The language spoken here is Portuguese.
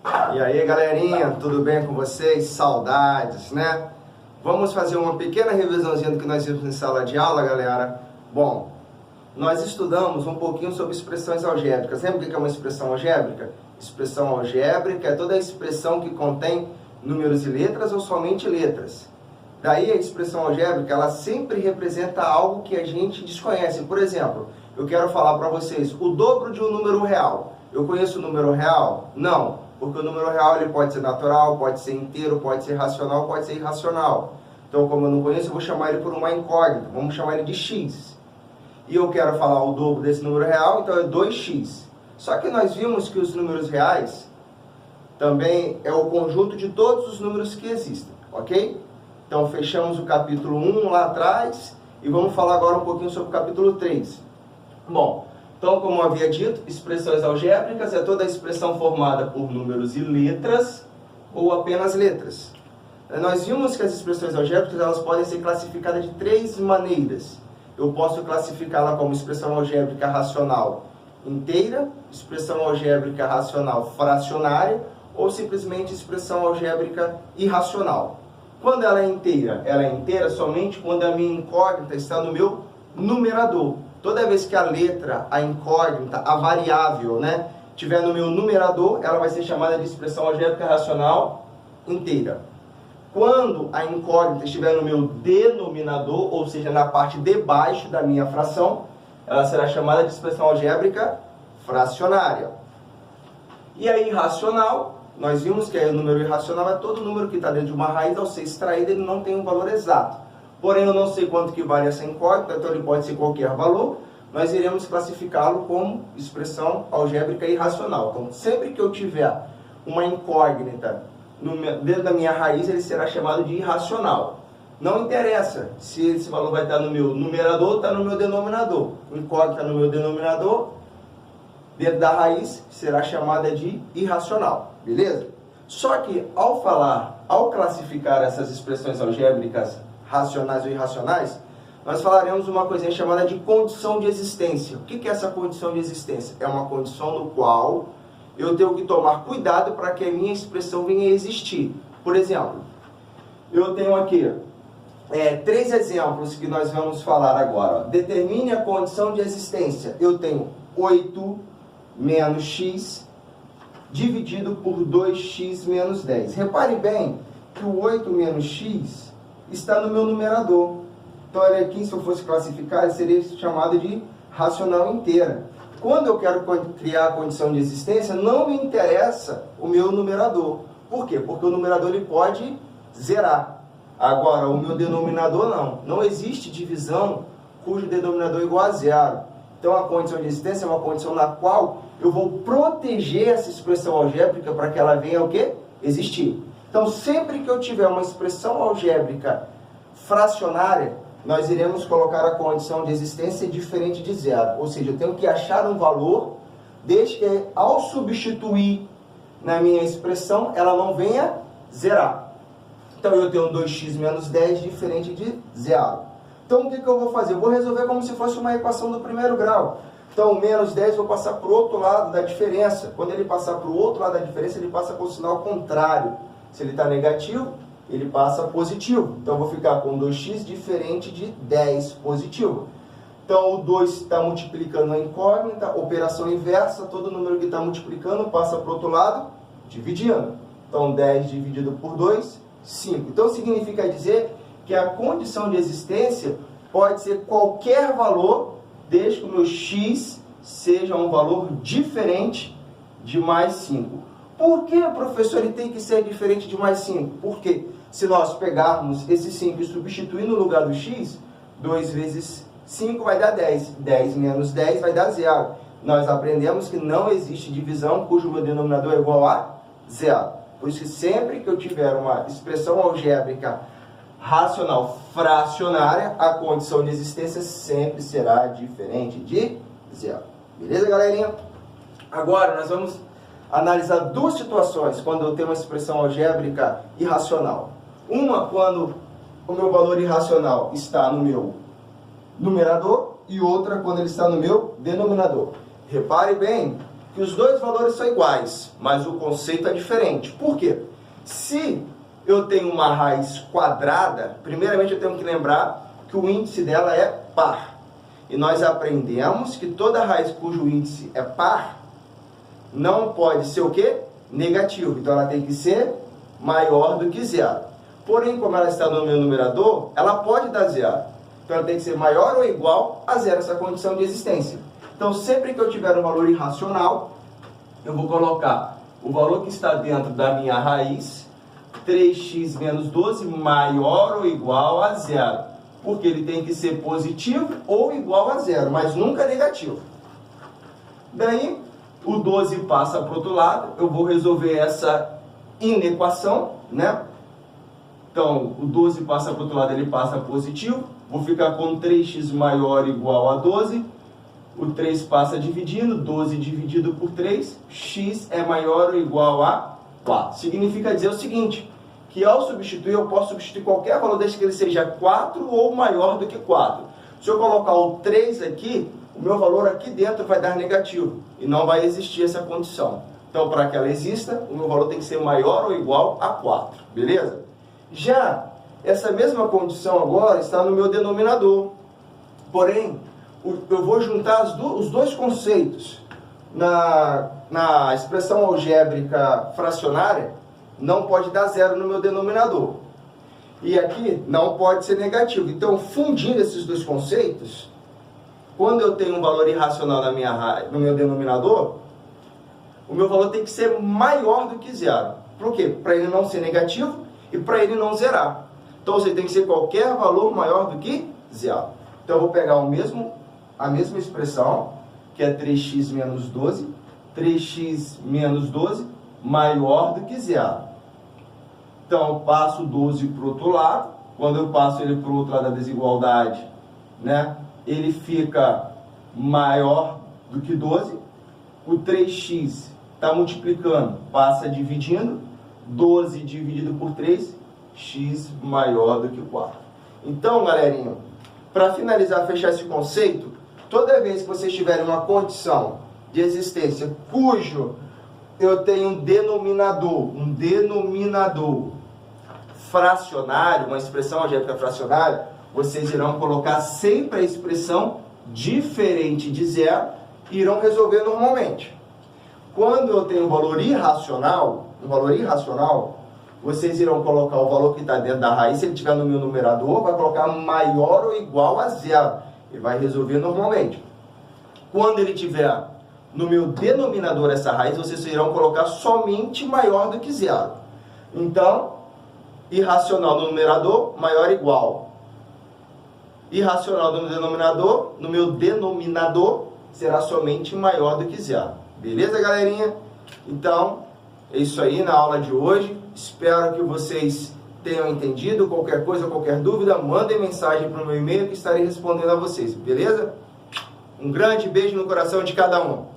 E aí, galerinha, tudo bem com vocês? Saudades, né? Vamos fazer uma pequena revisãozinha do que nós vimos em sala de aula, galera. Bom, nós estudamos um pouquinho sobre expressões algébricas. Lembra o que é uma expressão algébrica? Expressão algébrica é toda a expressão que contém números e letras ou somente letras. Daí a expressão algébrica, ela sempre representa algo que a gente desconhece. Por exemplo, eu quero falar para vocês o dobro de um número real. Eu conheço o número real? Não, porque o número real ele pode ser natural, pode ser inteiro, pode ser racional, pode ser irracional. Então, como eu não conheço, eu vou chamar ele por uma incógnita. Vamos chamar ele de x. E eu quero falar o dobro desse número real, então é 2x. Só que nós vimos que os números reais também é o conjunto de todos os números que existem, ok? Então, fechamos o capítulo 1 lá atrás e vamos falar agora um pouquinho sobre o capítulo 3. Bom, então, como eu havia dito, expressões algébricas é toda a expressão formada por números e letras ou apenas letras. Nós vimos que as expressões algébricas elas podem ser classificadas de três maneiras. Eu posso classificá-la como expressão algébrica racional inteira, expressão algébrica racional fracionária ou simplesmente expressão algébrica irracional. Quando ela é inteira somente quando a minha incógnita está no meu numerador. Toda vez que a letra, a incógnita, a variável, né, estiver no meu numerador, ela vai ser chamada de expressão algébrica racional inteira. Quando a incógnita estiver no meu denominador, ou seja, na parte de baixo da minha fração, ela será chamada de expressão algébrica fracionária. E a irracional, nós vimos que o número irracional é todo número que está dentro de uma raiz, ao ser extraído ele não tem um valor exato. Porém, eu não sei quanto que vale essa incógnita, então ele pode ser qualquer valor. Nós iremos classificá-lo como expressão algébrica irracional. Então, sempre que eu tiver uma incógnita dentro da minha raiz, ele será chamado de irracional. Não interessa se esse valor vai estar no meu numerador ou está no meu denominador. Incógnita no meu denominador, dentro da raiz, será chamada de irracional. Beleza? Só que, ao classificar essas expressões algébricas racionais ou irracionais, nós falaremos uma coisinha chamada de condição de existência. O que é essa condição de existência? É uma condição no qual eu tenho que tomar cuidado para que a minha expressão venha a existir. Por exemplo, eu tenho aqui três exemplos que nós vamos falar agora. Determine a condição de existência. Eu tenho 8 menos x dividido por 2x menos 10. Repare bem que o 8 menos x está no meu numerador. Então, olha aqui, se eu fosse classificar, ele seria chamado de racional inteira. Quando eu quero criar a condição de existência, não me interessa o meu numerador. Por quê? Porque o numerador ele pode zerar. Agora, o meu denominador não. Não existe divisão cujo denominador é igual a zero. Então, a condição de existência é uma condição na qual eu vou proteger essa expressão algébrica para que ela venha o quê? Existir. Então, sempre que eu tiver uma expressão algébrica fracionária, nós iremos colocar a condição de existência diferente de zero. Ou seja, eu tenho que achar um valor, desde que ao substituir na minha expressão, ela não venha zerar. Então, eu tenho 2x menos 10 diferente de zero. Então, o que eu vou fazer? Eu vou resolver como se fosse uma equação do primeiro grau. Então, o menos 10 eu vou passar para o outro lado da diferença. Quando ele passar para o outro lado da diferença, ele passa com o sinal contrário. Se ele está negativo, ele passa positivo. Então, eu vou ficar com 2x diferente de 10 positivo. Então, o 2 está multiplicando a incógnita, operação inversa, todo número que está multiplicando passa para o outro lado, dividindo. Então, 10 dividido por 2, 5. Então, significa dizer que a condição de existência pode ser qualquer valor, desde que o meu x seja um valor diferente de mais 5. Por que, professor, ele tem que ser diferente de mais 5? Porque se nós pegarmos esse 5 e substituir no lugar do x, 2 vezes 5 vai dar 10. 10 menos 10 vai dar 0. Nós aprendemos que não existe divisão cujo meu denominador é igual a 0. Por isso que sempre que eu tiver uma expressão algébrica racional fracionária, a condição de existência sempre será diferente de 0. Beleza, galerinha? Agora nós vamos analisar duas situações quando eu tenho uma expressão algébrica irracional. Uma quando o meu valor irracional está no meu numerador e outra quando ele está no meu denominador. Repare bem que os dois valores são iguais, mas o conceito é diferente. Por quê? Se eu tenho uma raiz quadrada, primeiramente eu tenho que lembrar que o índice dela é par. E nós aprendemos que toda raiz cujo índice é par não pode ser o quê? Negativo. Então ela tem que ser maior do que zero. Porém, como ela está no meu numerador, ela pode dar zero. Então ela tem que ser maior ou igual a zero, essa condição de existência. Então sempre que eu tiver um valor irracional, eu vou colocar o valor que está dentro da minha raiz, 3x menos 12, maior ou igual a zero. Porque ele tem que ser positivo ou igual a zero, mas nunca negativo. Daí, o 12 passa para o outro lado, eu vou resolver essa inequação, né? Então, o 12 passa para o outro lado, ele passa positivo. Vou ficar com 3x maior ou igual a 12. O 3 passa dividindo, 12 dividido por 3, x é maior ou igual a 4. Significa dizer o seguinte, que ao substituir, eu posso substituir qualquer valor desde que ele seja 4 ou maior do que 4. Se eu colocar o 3 aqui, o meu valor aqui dentro vai dar negativo. E não vai existir essa condição. Então, para que ela exista, o meu valor tem que ser maior ou igual a 4. Beleza? Já essa mesma condição agora está no meu denominador. Porém, eu vou juntar os dois conceitos. Na expressão algébrica fracionária, não pode dar zero no meu denominador. E aqui não pode ser negativo. Então, fundindo esses dois conceitos, quando eu tenho um valor irracional no meu denominador, o meu valor tem que ser maior do que zero. Por quê? Para ele não ser negativo e para ele não zerar. Então, você tem que ser qualquer valor maior do que zero. Então, eu vou pegar a mesma expressão, que é 3x menos 12. 3x menos 12 maior do que zero. Então, eu passo 12 para o outro lado. Quando eu passo ele para o outro lado da desigualdade, né, ele fica maior do que 12. O 3x está multiplicando, passa dividindo. 12 dividido por 3, x maior do que 4. Então, galerinha, para finalizar, fechar esse conceito, toda vez que vocês tiverem uma condição de existência cujo eu tenho um denominador fracionário, uma expressão algébrica fracionária, vocês irão colocar sempre a expressão diferente de zero e irão resolver normalmente. Quando eu tenho um valor irracional, vocês irão colocar o valor que está dentro da raiz, se ele estiver no meu numerador, vai colocar maior ou igual a zero. Ele vai resolver normalmente. Quando ele estiver no meu denominador, essa raiz, vocês irão colocar somente maior do que zero. Então, irracional no numerador, maior ou igual. Irracional no denominador, no meu denominador, será somente maior do que zero. Beleza, galerinha? Então, é isso aí na aula de hoje. Espero que vocês tenham entendido. Qualquer coisa, qualquer dúvida, mandem mensagem para o meu e-mail que estarei respondendo a vocês. Beleza? Um grande beijo no coração de cada um.